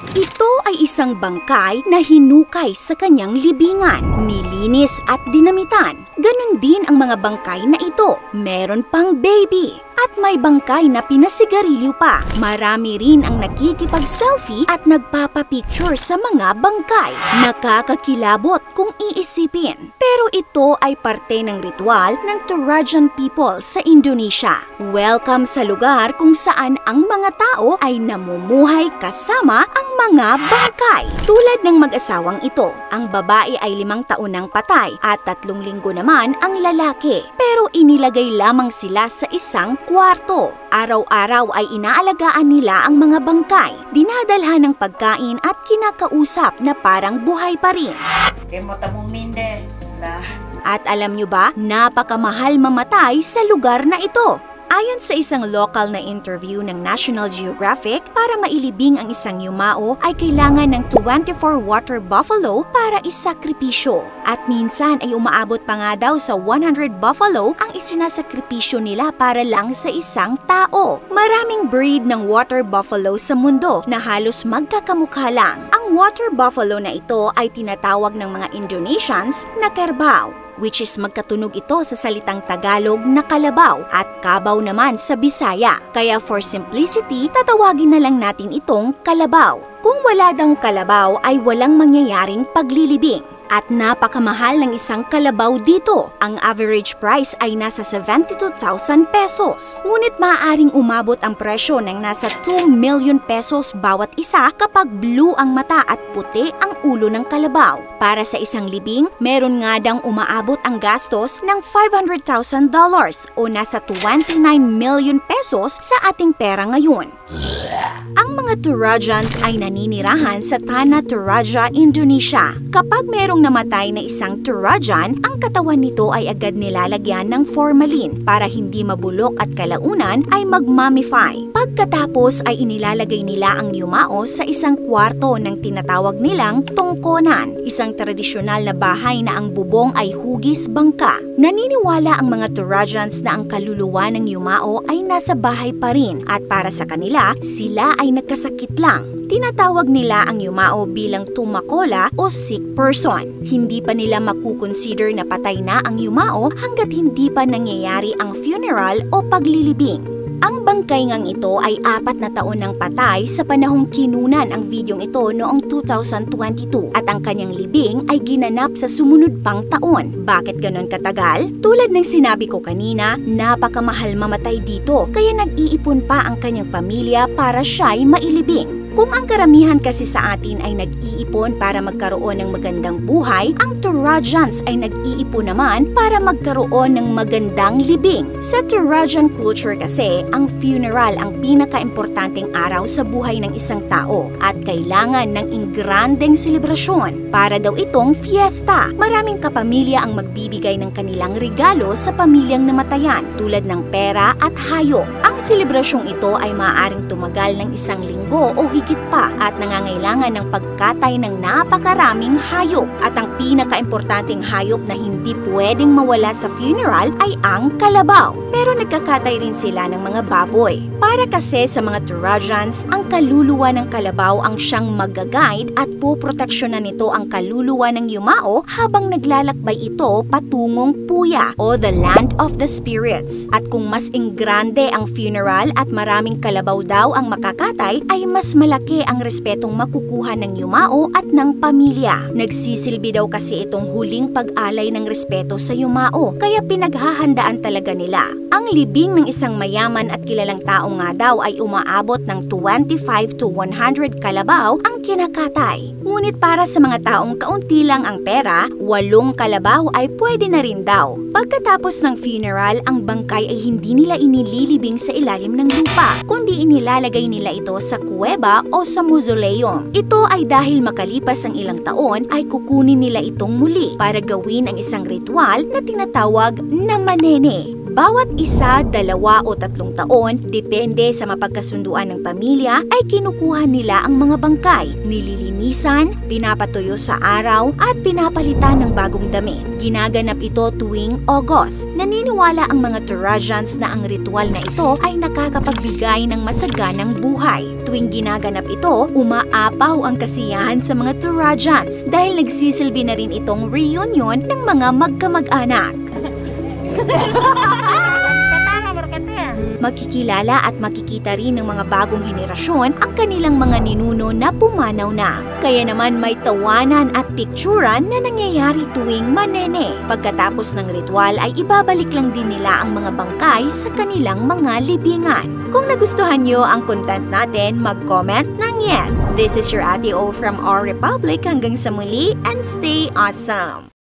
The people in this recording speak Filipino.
Ito ay isang bangkay na hinukay sa kanyang libingan, nilinis at dinamitan. Ganon din ang mga bangkay na ito. Meron pang baby. At may bangkay na pinasigarilyo pa. Marami rin ang nakikipag-selfie at nagpapapicture sa mga bangkay. Nakakakilabot kung iisipin. Pero ito ay parte ng ritual ng Torajan people sa Indonesia. Welcome sa lugar kung saan ang mga tao ay namumuhay kasama ang mga bangkay. Tulad ng mag-asawang ito, ang babae ay 5 taon nang patay at 3 linggo naman ang lalaki. Pero inilagay lamang sila sa isang kwarto. Araw-araw ay inaalagaan nila ang mga bangkay, dinadalhan ng pagkain at kinakausap na parang buhay pa rin. At alam nyo ba, napakamahal mamatay sa lugar na ito. Ayon sa isang local na interview ng National Geographic, para mailibing ang isang yumao ay kailangan ng 24 water buffalo para isakripisyo. At minsan ay umaabot pa nga daw sa 100 buffalo ang isinasakripisyo nila para lang sa isang tao. Maraming breed ng water buffalo sa mundo na halos magkakamukha lang. Ang water buffalo na ito ay tinatawag ng mga Indonesians na kerbau, which is magkatunog ito sa salitang Tagalog na kalabaw at kabaw naman sa Bisaya. Kaya for simplicity, tatawagin na lang natin itong kalabaw. Kung wala daw kalabaw ay walang mangyayaring paglilibing. At napakamahal ng isang kalabaw dito. Ang average price ay nasa 72,000 pesos. Ngunit maaaring umabot ang presyo ng nasa 2 million pesos bawat isa kapag blue ang mata at puti ang ulo ng kalabaw. Para sa isang libing, meron nga dang umaabot ang gastos ng $500,000 o nasa 29 million pesos sa ating pera ngayon. Ang mga Torajans ay naninirahan sa Tanah Toraja, Indonesia. Kapag merong namatay na isang Torajan, ang katawan nito ay agad nilalagyan ng formalin para hindi mabulok at kalaunan ay mag-mummify. Pagkatapos ay inilalagay nila ang yumao sa isang kwarto ng tinatawag nilang tungkonan, isang tradisyonal na bahay na ang bubong ay hugis bangka. Naniniwala ang mga Torajans na ang kaluluwa ng yumao ay nasa bahay pa rin at para sa kanila, sila ay nagkasakit lang. Tinatawag nila ang yumao bilang tumakola o sick person. Hindi pa nila makukonsider na patay na ang yumao hanggat hindi pa nangyayari ang funeral o paglilibing. Ang bangkay ngang ito ay 4 na taon nang patay sa panahong kinunan ang videong ito noong 2022 at ang kanyang libing ay ginanap sa sumunod pang taon. Bakit ganon katagal? Tulad ng sinabi ko kanina, napakamahal mamatay dito kaya nag-iipon pa ang kanyang pamilya para siya'y mailibing. Kung ang karamihan kasi sa atin ay nag-iipon para magkaroon ng magandang buhay, ang Torajans ay nag-iipon naman para magkaroon ng magandang libing. Sa Torajan culture kasi, ang funeral ang pinaka-importanteng araw sa buhay ng isang tao at kailangan ng ingrandeng selebrasyon. Para daw itong fiesta. Maraming kapamilya ang magbibigay ng kanilang regalo sa pamilyang namatayan tulad ng pera at hayop. Ang selebrasyong ito ay maaaring tumagal ng 1 linggo o higit pa at nangangailangan ng pagkatay ng napakaraming hayop. At ang pinaka-importanteng hayop na hindi pwedeng mawala sa funeral ay ang kalabaw. Pero nagkakatay rin sila ng mga baboy. Para kasi sa mga Torajans, ang kaluluwa ng kalabaw ang siyang mag-guide at poproteksyonan nito ang kaluluwa ng yumao habang naglalakbay ito patungong Puya o the land of the spirits. At kung mas ingrande ang funeral at maraming kalabaw daw ang makakatay, ay mas malaki ang respetong makukuha ng yumao at ng pamilya. Nagsisilbi daw kasi itong huling pag-alay ng respeto sa yumao, kaya pinaghahandaan talaga nila. Ang libing ng isang mayaman at kilalang tao nga daw ay umaabot ng 25 to 100 kalabaw ang kinakatay. Ngunit para sa mga taong kaunti lang ang pera, 8 kalabaw ay pwede na rin daw. Pagkatapos ng funeral, ang bangkay ay hindi nila inililibing sa ilalim ng lupa, kundi inilalagay nila ito sa kuweba o sa mausoleum. Ito ay dahil makalipas ang ilang taon ay kukunin nila itong muli para gawin ang isang ritual na tinatawag na manene. Bawat isa, 2 o 3 taon, depende sa mapagkasunduan ng pamilya, ay kinukuha nila ang mga bangkay, nililinisan, pinapatuyo sa araw, at pinapalitan ng bagong damit. Ginaganap ito tuwing August. Naniniwala ang mga Turajans na ang ritual na ito ay nakakapagbigay ng masaganang buhay. Tuwing ginaganap ito, umaapaw ang kasiyahan sa mga Turajans dahil nagsisilbi na rin itong reunion ng mga magkamag-anak. Makikilala at makikita rin ng mga bagong henerasyon ang kanilang mga ninuno na pumanaw na. Kaya naman may tawanan at pikturan na nangyayari tuwing Manene. Pagkatapos ng ritual ay ibabalik lang din nila ang mga bangkay sa kanilang mga libingan. Kung nagustuhan nyo ang content natin, mag-comment ng yes. This is your Ate O from Our Republic. Hanggang sa muli and stay awesome!